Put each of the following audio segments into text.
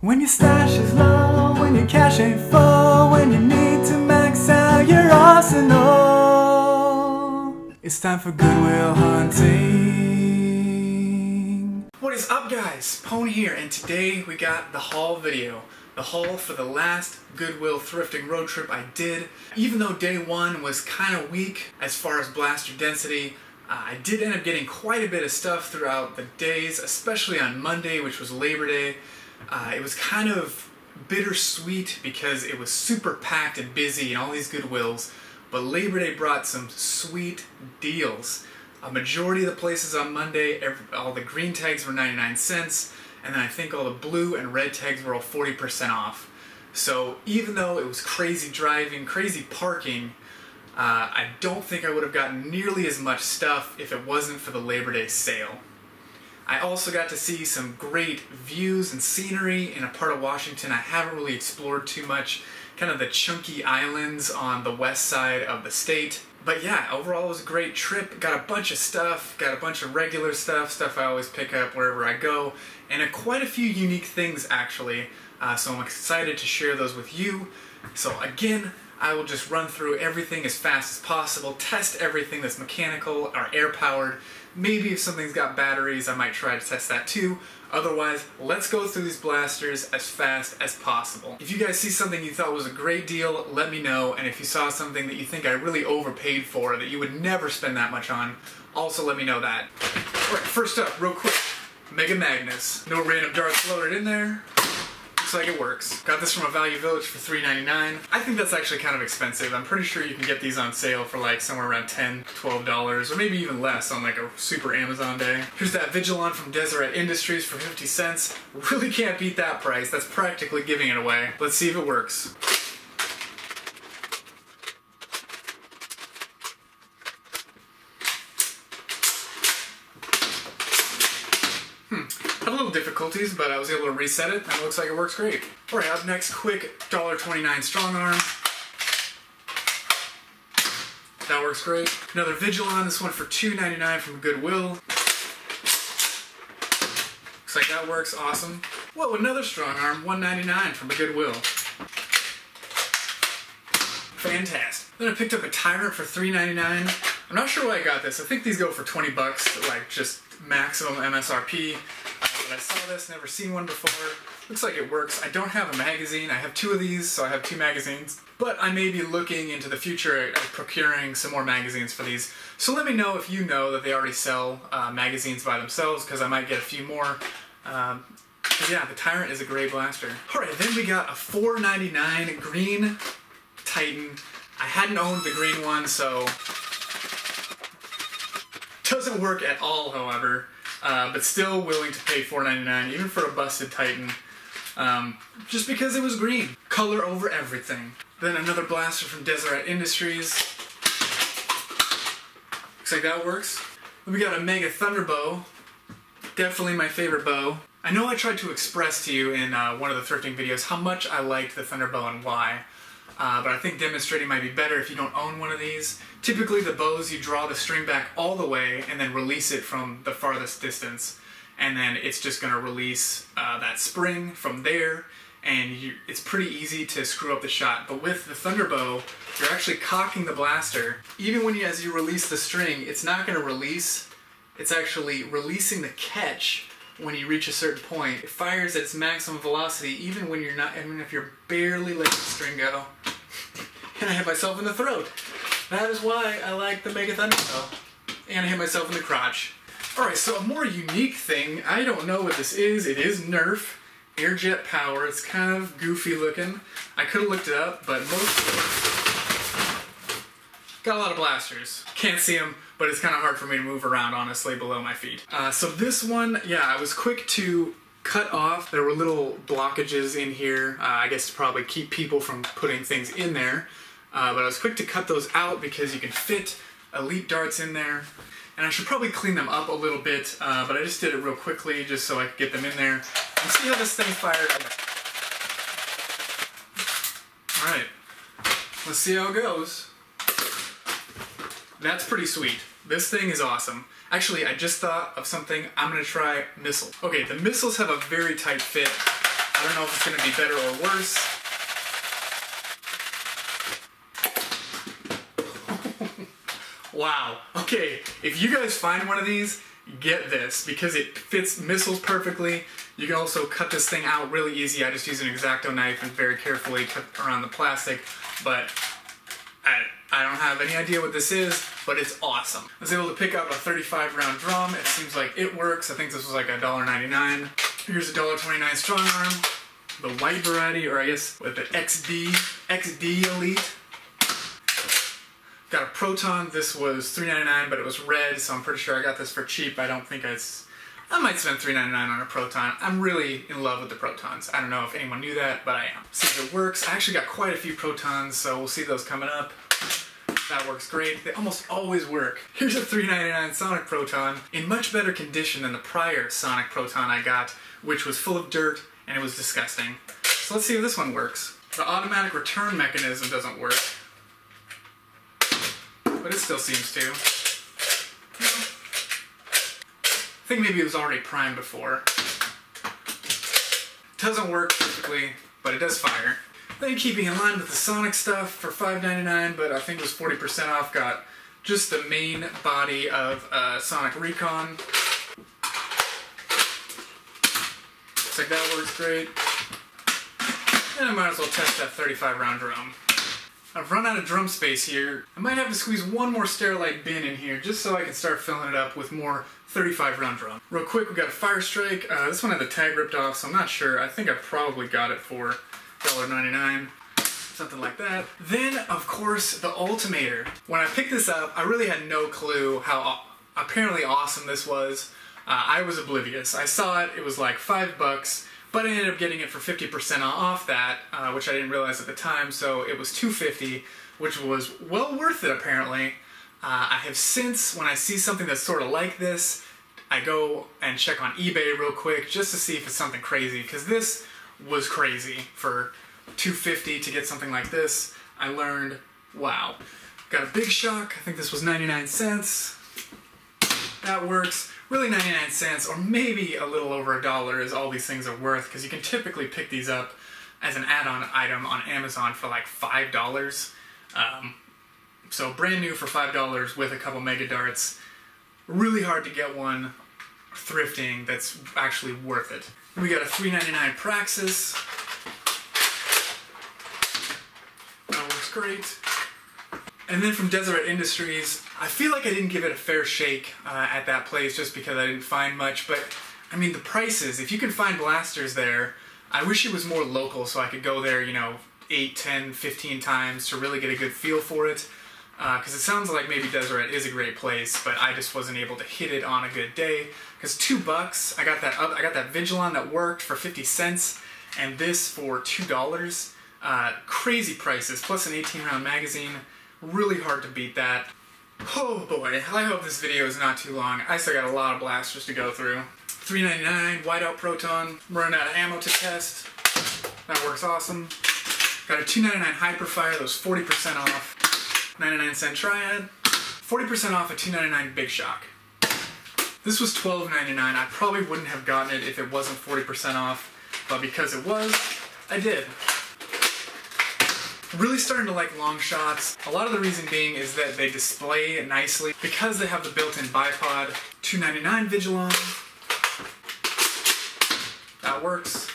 When your stash is low, when your cash ain't full, when you need to max out your arsenal, it's time for Goodwill hunting. What is up, guys? Pwn here, and today we got the haul video. The haul for the last Goodwill Thrifting Road Trip I did. Even though day one was kind of weak as far as blaster density, I did end up getting quite a bit of stuff throughout the days, especially on Monday, which was Labor Day. It was kind of bittersweet because it was super packed and busy and all these Goodwills, but Labor Day brought some sweet deals. A majority of the places on Monday, all the green tags were 99 cents, and then I think all the blue and red tags were all 40% off. So even though it was crazy driving, crazy parking, I don't think I would have gotten nearly as much stuff if it wasn't for the Labor Day sale. I also got to see some great views and scenery in a part of Washington I haven't really explored too much, kind of the chunky islands on the west side of the state. But yeah, overall it was a great trip. Got a bunch of stuff, got a bunch of regular stuff I always pick up wherever I go, and quite a few unique things actually, so I'm excited to share those with you. So again, I will just run through everything as fast as possible, test everything that's mechanical or air-powered. Maybe if something's got batteries, I might try to test that too. Otherwise, let's go through these blasters as fast as possible. If you guys see something you thought was a great deal, let me know. And if you saw something that you think I really overpaid for, that you would never spend that much on, also let me know that. Alright, first up, real quick, Mega Magnus. No random darts loaded in there. Looks like it works. Got this from a Value Village for $3.99. I think that's actually kind of expensive. I'm pretty sure you can get these on sale for like somewhere around $10, $12, or maybe even less on like a super Amazon day. Here's that Vigilon from Deseret Industries for 50 cents. Really can't beat that price. That's practically giving it away. Let's see if it works. Had a little difficulties, but I was able to reset it, and it looks like it works great. Alright, up next, quick $1.29 strong arm. That works great. Another Vigilon, this one for $2.99 from Goodwill. Looks like that works, awesome. Whoa, another strong arm, $1.99 from Goodwill. Fantastic. Then I picked up a Tyrant for $3.99. I'm not sure why I got this. I think these go for 20 bucks, like just maximum MSRP. But I saw this, never seen one before. Looks like it works. I don't have a magazine. I have two of these, so I have two magazines. But I may be looking into the future at procuring some more magazines for these. So let me know if you know that they already sell magazines by themselves, because I might get a few more. But yeah, the Tyrant is a great blaster. Alright, then we got a $4.99 green Titan. I hadn't owned the green one, so doesn't work at all, however. But still willing to pay $4.99 even for a busted Titan, just because it was green. Color over everything. Then another blaster from Deseret Industries. Looks like that works. Then we got a Mega Thunderbow. Definitely my favorite bow. I know I tried to express to you in one of the thrifting videos how much I liked the Thunderbow and why. But I think demonstrating might be better if you don't own one of these. Typically the bows, you draw the string back all the way and then release it from the farthest distance. And then it's just going to release that spring from there, and it's pretty easy to screw up the shot. But with the Thunderbow, you're actually cocking the blaster. Even as you release the string, it's not going to release. It's actually releasing the catch when you reach a certain point. It fires at its maximum velocity even when you're not, even if you're barely letting the string go. And I hit myself in the throat. That is why I like the Mega Thunderbow. And I hit myself in the crotch. Alright, so a more unique thing, I don't know what this is. It is Nerf Air Jet Power. It's kind of goofy looking. I could have looked it up, but most of it got a lot of blasters. Can't see them, but it's kind of hard for me to move around, honestly, below my feet. So this one, yeah, I was quick to cut off. There were little blockages in here, I guess to probably keep people from putting things in there. But I was quick to cut those out because you can fit elite darts in there. And I should probably clean them up a little bit, but I just did it real quickly just so I could get them in there. And see how this thing fired. Alright, let's see how it goes. That's pretty sweet. This thing is awesome. Actually, I just thought of something. I'm going to try missiles. Okay, the missiles have a very tight fit. I don't know if it's going to be better or worse. Wow. Okay, if you guys find one of these, get this, because it fits missiles perfectly. You can also cut this thing out really easy. I just use an X-Acto knife and very carefully cut around the plastic, but I don't have any idea what this is, but it's awesome. I was able to pick up a 35 round drum. It seems like it works. I think this was like $1.99. Here's a $1.29 strong arm, the white variety, or I guess with the XD Elite. Got a Proton. This was $3.99, but it was red, so I'm pretty sure I got this for cheap. I don't think I might spend $3.99 on a Proton. I'm really in love with the Protons. I don't know if anyone knew that, but I am. See if it works. I actually got quite a few Protons, so we'll see those coming up. That works great. They almost always work. Here's a $3.99 Sonic Proton in much better condition than the prior Sonic Proton I got, which was full of dirt and it was disgusting. So let's see if this one works. The automatic return mechanism doesn't work, but it still seems to. I think maybe it was already primed before. Doesn't work perfectly, but it does fire. Then keeping in line with the Sonic stuff for $5.99, but I think it was 40% off, got just the main body of Sonic Recon. Looks like that works great. And I might as well test that 35 round drum. I've run out of drum space here. I might have to squeeze one more Sterilite bin in here just so I can start filling it up with more 35 round drum. Real quick, we got a Fire Strike. This one had the tag ripped off, so I'm not sure. I think I probably got it for $1.99, something like that. Then, of course, the Ultimator. When I picked this up, I really had no clue how apparently awesome this was. I was oblivious. I saw it, it was like $5, but I ended up getting it for 50% off that, which I didn't realize at the time, so it was $2.50, which was well worth it apparently. I have since, when I see something that's sort of like this, I go and check on eBay real quick just to see if it's something crazy, because this was crazy. For $2.50 to get something like this, I learned, wow. Got a Big Shock, I think this was 99 cents. That works. Really 99 cents, or maybe a little over $1 is all these things are worth, because you can typically pick these up as an add-on item on Amazon for like $5. So brand new for $5 with a couple Mega Darts. Really hard to get one thrifting that's actually worth it. We got a $3.99 Praxis. That works great. And then from Deseret Industries, I feel like I didn't give it a fair shake at that place just because I didn't find much, but I mean the prices, if you can find blasters there, I wish it was more local so I could go there, you know, 8, 10, 15 times to really get a good feel for it. Because it sounds like maybe Deseret is a great place, but I just wasn't able to hit it on a good day. Because $2, I got that Vigilon that worked for 50 cents, and this for $2. Crazy prices, plus an 18-round magazine. Really hard to beat that. Oh boy, I hope this video is not too long. I still got a lot of blasters to go through. $3.99 Whiteout Proton. I'm running out of ammo to test. That works awesome. Got a $2.99 Hyperfire, that was 40% off. 99-cent Triad, 40% off a $2.99 Big Shock. This was $12.99. I probably wouldn't have gotten it if it wasn't 40% off, but because it was, I did. Really starting to like long shots. A lot of the reason being is that they display nicely because they have the built-in bipod. $2.99 Vigilon. That works.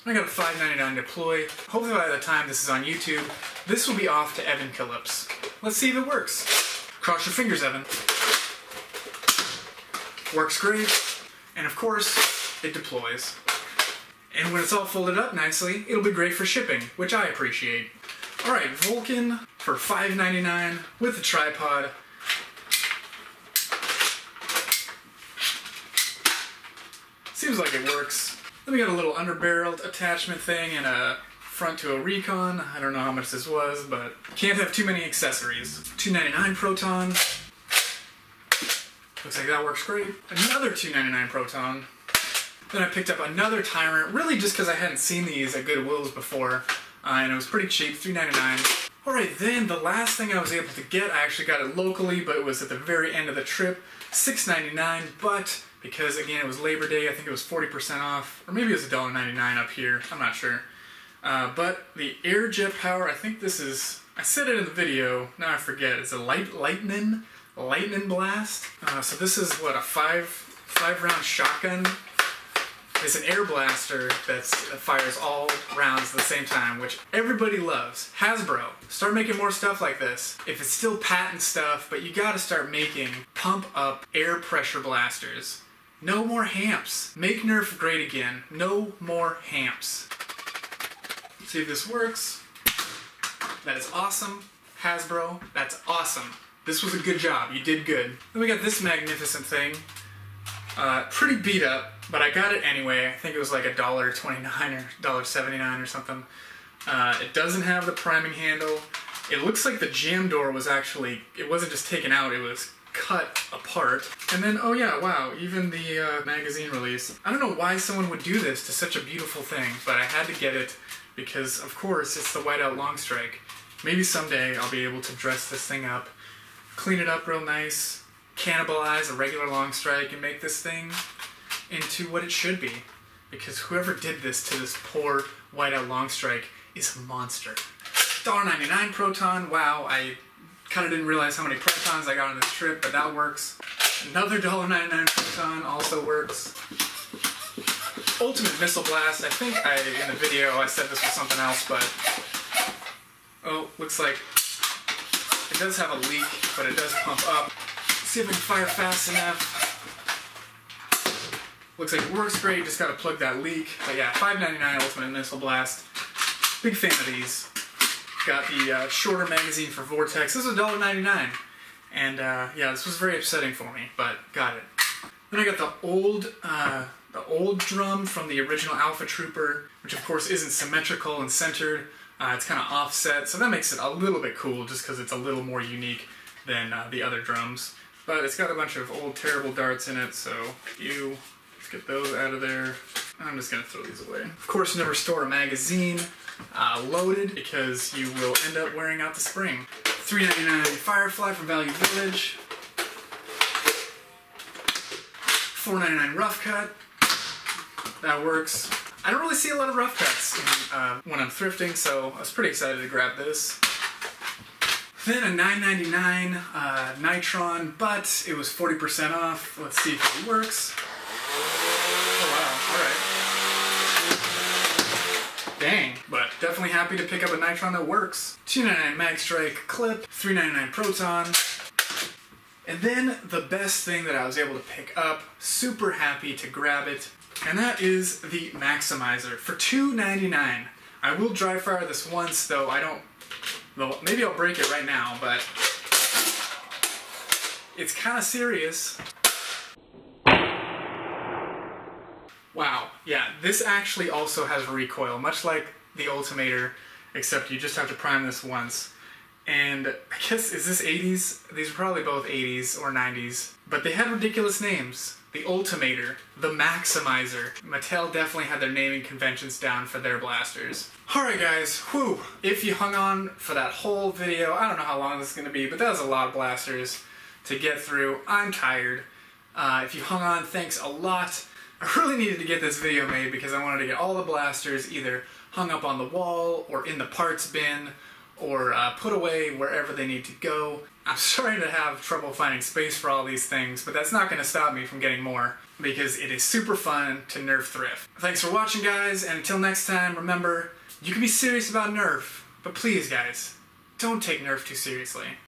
I got a $5.99 Deploy. Hopefully by the time this is on YouTube, this will be off to Evan Phillips. Let's see if it works. Cross your fingers, Evan. Works great. And of course, it deploys. And when it's all folded up nicely, it'll be great for shipping, which I appreciate. Alright, Vulcan for $5.99 with the tripod. Seems like it works. Then we got a little underbarreled attachment thing and a front to a Recon. I don't know how much this was, but can't have too many accessories. $2.99 Proton. Looks like that works great. Another $2.99 Proton. Then I picked up another Tyrant, really just because I hadn't seen these at Goodwill's before, and it was pretty cheap, $3.99. Alright, then the last thing I was able to get, I actually got it locally, but it was at the very end of the trip, $6.99, but because again, it was Labor Day. I think it was 40% off, or maybe it was $1.99 up here. I'm not sure. But the Air Jet Power, I think this is, I said it in the video, now I forget, it's a lightning blast. So this is what, a five round shotgun? It's an air blaster that fires all rounds at the same time, which everybody loves. Hasbro, start making more stuff like this. If it's still patent stuff, but you gotta start making pump up air pressure blasters. No more hamps. Make Nerf great again. No more hamps. See if this works. That is awesome. Hasbro, that's awesome. This was a good job. You did good. Then we got this magnificent thing. Pretty beat up, but I got it anyway. I think it was like $1.29 or $1.79 or something. It doesn't have the priming handle. It looks like the jam door was actually, it wasn't just taken out, it was cut apart. And then, oh yeah, wow, even the magazine release. I don't know why someone would do this to such a beautiful thing, but I had to get it because, of course, it's the whiteout long strike. Maybe someday I'll be able to dress this thing up, clean it up real nice, cannibalize a regular long strike, and make this thing into what it should be. Because whoever did this to this poor whiteout long strike is a monster. $1.99 Proton. Wow, I kind of didn't realize how many Protons I got on this trip, but that works. Another $1.99 Proton also works. Ultimate Missile Blast. I think in the video I said this was something else, but oh, looks like it does have a leak, but it does pump up. See if I can fire fast enough. Looks like it works great, just gotta plug that leak. But yeah, $5.99 Ultimate Missile Blast. Big fan of these. Got the shorter magazine for Vortex. This is $1.99. And yeah, this was very upsetting for me, but got it. Then I got the old drum from the original Alpha Trooper, which of course isn't symmetrical and centered. It's kind of offset, so that makes it a little bit cool just because it's a little more unique than the other drums. But it's got a bunch of old terrible darts in it, so let's get those out of there. I'm just gonna throw these away. Of course, never store a magazine loaded because you will end up wearing out the spring. $3.99 Firefly from Value Village. $4.99 Rough Cut. That works. I don't really see a lot of rough cuts when I'm thrifting, so I was pretty excited to grab this. Then a $9.99 Nitron, but it was 40% off. Let's see if it works. Oh wow, alright. Dang, but definitely happy to pick up a Nitron that works. $2.99 Mag Strike clip, $3.99 Proton. And then the best thing that I was able to pick up, super happy to grab it, and that is the Maximizer for $2.99. I will dry fire this once, though well, maybe I'll break it right now, but it's kind of serious. Wow, yeah, this actually also has recoil, much like the Ultimator, except you just have to prime this once. And I guess, is this 80s? These are probably both 80s or 90s, but they had ridiculous names. The Ultimator, the Maximizer. Mattel definitely had their naming conventions down for their blasters. Alright guys, whew. If you hung on for that whole video, I don't know how long this is going to be, but that was a lot of blasters to get through. I'm tired. If you hung on, thanks a lot. I really needed to get this video made because I wanted to get all the blasters either hung up on the wall or in the parts bin or put away wherever they need to go. I'm sorry to have trouble finding space for all these things, but that's not going to stop me from getting more because it is super fun to Nerf thrift. Thanks for watching, guys, and until next time, remember, you can be serious about Nerf, but please, guys, don't take Nerf too seriously.